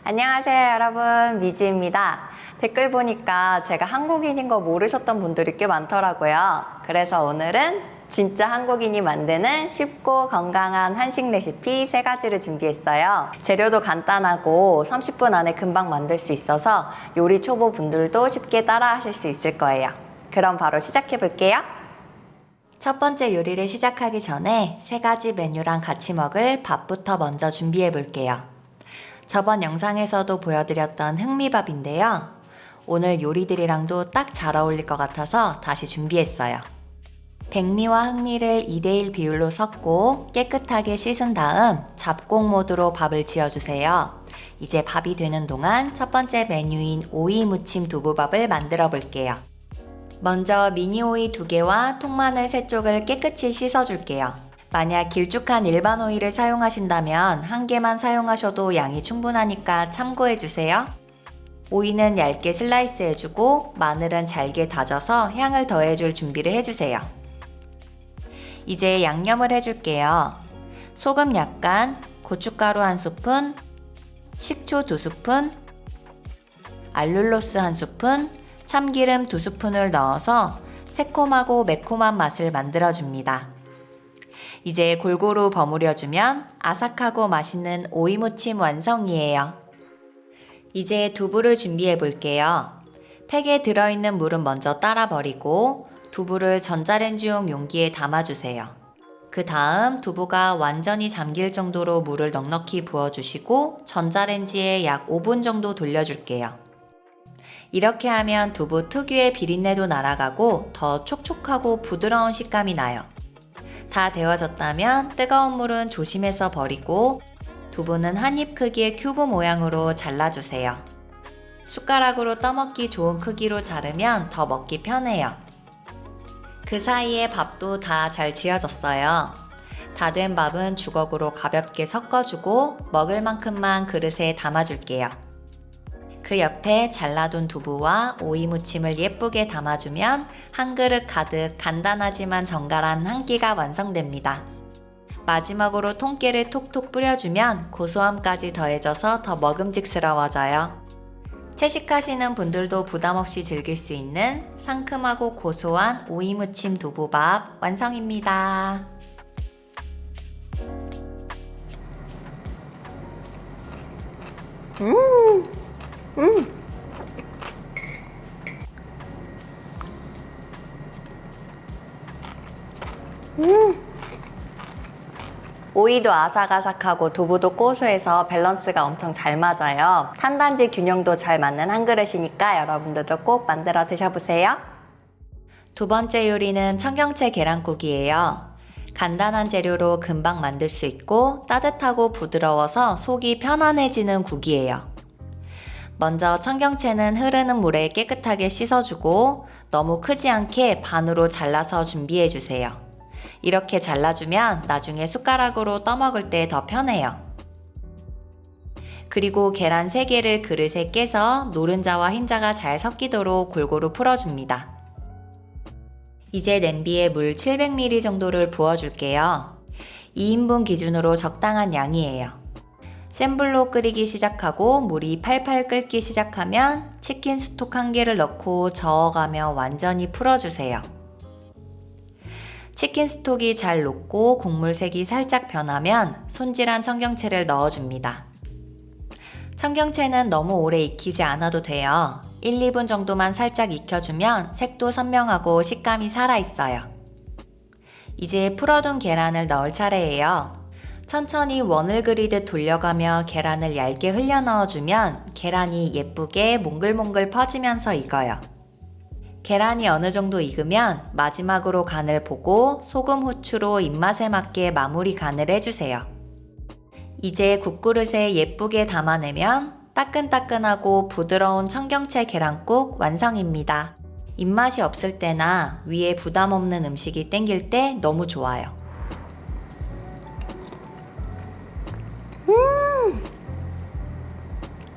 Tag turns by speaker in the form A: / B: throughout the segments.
A: 안녕하세요 여러분, 미지입니다. 댓글 보니까 제가 한국인인 거 모르셨던 분들이 꽤 많더라고요. 그래서 오늘은 진짜 한국인이 만드는 쉽고 건강한 한식 레시피 3가지를 준비했어요. 재료도 간단하고 30분 안에 금방 만들 수 있어서 요리 초보 분들도 쉽게 따라 하실 수 있을 거예요. 그럼 바로 시작해 볼게요. 첫 번째 요리를 시작하기 전에 3가지 메뉴랑 같이 먹을 밥부터 먼저 준비해 볼게요. 저번 영상에서도 보여드렸던 흑미밥인데요. 오늘 요리들이랑도 딱 잘 어울릴 것 같아서 다시 준비했어요. 백미와 흑미를 2:1 비율로 섞고 깨끗하게 씻은 다음 잡곡 모드로 밥을 지어주세요. 이제 밥이 되는 동안 첫 번째 메뉴인 오이 무침 두부밥을 만들어 볼게요. 먼저 미니 오이 2개와 통마늘 3쪽을 깨끗이 씻어줄게요. 만약 길쭉한 일반 오이를 사용하신다면 1개만 사용하셔도 양이 충분하니까 참고해주세요. 오이는 얇게 슬라이스 해주고 마늘은 잘게 다져서 향을 더해줄 준비를 해주세요. 이제 양념을 해줄게요. 소금 약간, 고춧가루 1스푼, 식초 2스푼, 알룰로스 1스푼, 참기름 2스푼을 넣어서 새콤하고 매콤한 맛을 만들어줍니다. 이제 골고루 버무려주면 아삭하고 맛있는 오이무침 완성이에요. 이제 두부를 준비해 볼게요. 팩에 들어있는 물은 먼저 따라 버리고 두부를 전자레인지용 용기에 담아주세요. 그 다음 두부가 완전히 잠길 정도로 물을 넉넉히 부어주시고 전자레인지에 약 5분 정도 돌려줄게요. 이렇게 하면 두부 특유의 비린내도 날아가고 더 촉촉하고 부드러운 식감이 나요. 다 데워졌다면 뜨거운 물은 조심해서 버리고 두부는 한입 크기의 큐브 모양으로 잘라주세요. 숟가락으로 떠먹기 좋은 크기로 자르면 더 먹기 편해요. 그 사이에 밥도 다 잘 지어졌어요. 다 된 밥은 주걱으로 가볍게 섞어주고 먹을 만큼만 그릇에 담아줄게요. 그 옆에 잘라둔 두부와 오이 무침을 예쁘게 담아주면 한 그릇 가득 간단하지만 정갈한 한 끼가 완성됩니다. 마지막으로 통깨를 톡톡 뿌려주면 고소함까지 더해져서 더 먹음직스러워져요. 채식하시는 분들도 부담없이 즐길 수 있는 상큼하고 고소한 오이 무침 두부밥 완성입니다. 오이도 아삭아삭하고 두부도 고소해서 밸런스가 엄청 잘 맞아요. 탄단지 균형도 잘 맞는 한 그릇이니까 여러분들도 꼭 만들어 드셔보세요. 두 번째 요리는 청경채 계란국이에요. 간단한 재료로 금방 만들 수 있고 따뜻하고 부드러워서 속이 편안해지는 국이에요. 먼저 청경채는 흐르는 물에 깨끗하게 씻어주고 너무 크지 않게 반으로 잘라서 준비해주세요. 이렇게 잘라주면 나중에 숟가락으로 떠먹을 때 더 편해요. 그리고 계란 3개를 그릇에 깨서 노른자와 흰자가 잘 섞이도록 골고루 풀어줍니다. 이제 냄비에 물 700ml 정도를 부어줄게요. 2인분 기준으로 적당한 양이에요. 센 불로 끓이기 시작하고 물이 팔팔 끓기 시작하면 치킨 스톡 1개를 넣고 저어가며 완전히 풀어주세요. 치킨 스톡이 잘 녹고 국물 색이 살짝 변하면 손질한 청경채를 넣어줍니다. 청경채는 너무 오래 익히지 않아도 돼요. 1, 2분 정도만 살짝 익혀주면 색도 선명하고 식감이 살아있어요. 이제 풀어둔 계란을 넣을 차례예요. 천천히 원을 그리듯 돌려가며 계란을 얇게 흘려 넣어주면 계란이 예쁘게 몽글몽글 퍼지면서 익어요. 계란이 어느 정도 익으면 마지막으로 간을 보고 소금, 후추로 입맛에 맞게 마무리 간을 해주세요. 이제 국그릇에 예쁘게 담아내면 따끈따끈하고 부드러운 청경채 계란국 완성입니다. 입맛이 없을 때나 위에 부담 없는 음식이 땡길 때 너무 좋아요.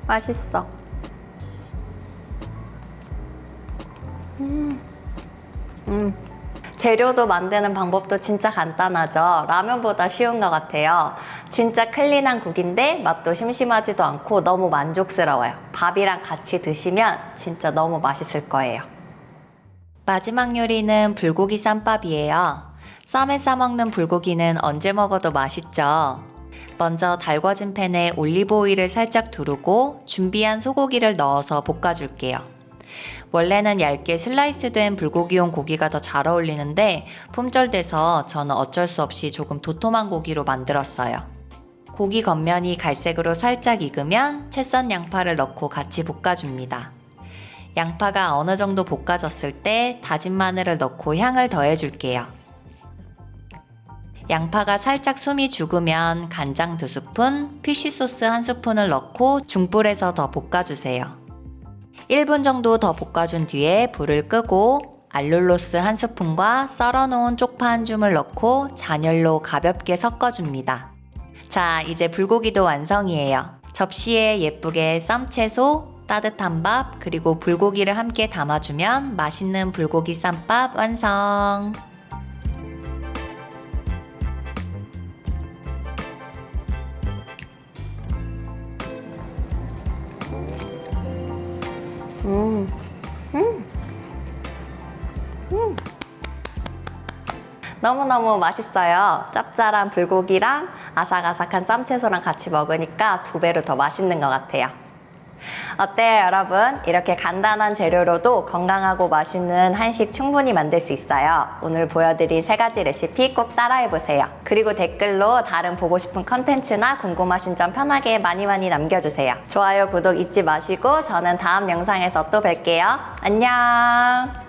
A: 맛있어. 재료도 만드는 방법도 진짜 간단하죠. 라면보다 쉬운 것 같아요. 진짜 클린한 국인데 맛도 심심하지도 않고 너무 만족스러워요. 밥이랑 같이 드시면 진짜 너무 맛있을 거예요. 마지막 요리는 불고기 쌈밥이에요. 쌈에 싸먹는 불고기는 언제 먹어도 맛있죠. 먼저 달궈진 팬에 올리브 오일을 살짝 두르고 준비한 소고기를 넣어서 볶아줄게요. 원래는 얇게 슬라이스된 불고기용 고기가 더 잘 어울리는데 품절돼서 저는 어쩔 수 없이 조금 도톰한 고기로 만들었어요. 고기 겉면이 갈색으로 살짝 익으면 채 썬 양파를 넣고 같이 볶아줍니다. 양파가 어느 정도 볶아졌을 때 다진 마늘을 넣고 향을 더해줄게요. 양파가 살짝 숨이 죽으면 간장 2스푼, 피쉬소스 1스푼을 넣고 중불에서 더 볶아주세요. 1분 정도 더 볶아준 뒤에 불을 끄고 알룰로스 1스푼과 썰어놓은 쪽파 1줌을 넣고 잔열로 가볍게 섞어줍니다. 자, 이제 불고기도 완성이에요. 접시에 예쁘게 쌈채소, 따뜻한 밥, 그리고 불고기를 함께 담아주면 맛있는 불고기 쌈밥 완성! 너무너무 맛있어요. 짭짤한 불고기랑 아삭아삭한 쌈채소랑 같이 먹으니까 2배로 더 맛있는 것 같아요. 어때요, 여러분? 이렇게 간단한 재료로도 건강하고 맛있는 한식 충분히 만들 수 있어요. 오늘 보여드린 3가지 레시피 꼭 따라해보세요. 그리고 댓글로 다른 보고 싶은 컨텐츠나 궁금하신 점 편하게 많이 남겨주세요. 좋아요, 구독 잊지 마시고 저는 다음 영상에서 또 뵐게요. 안녕!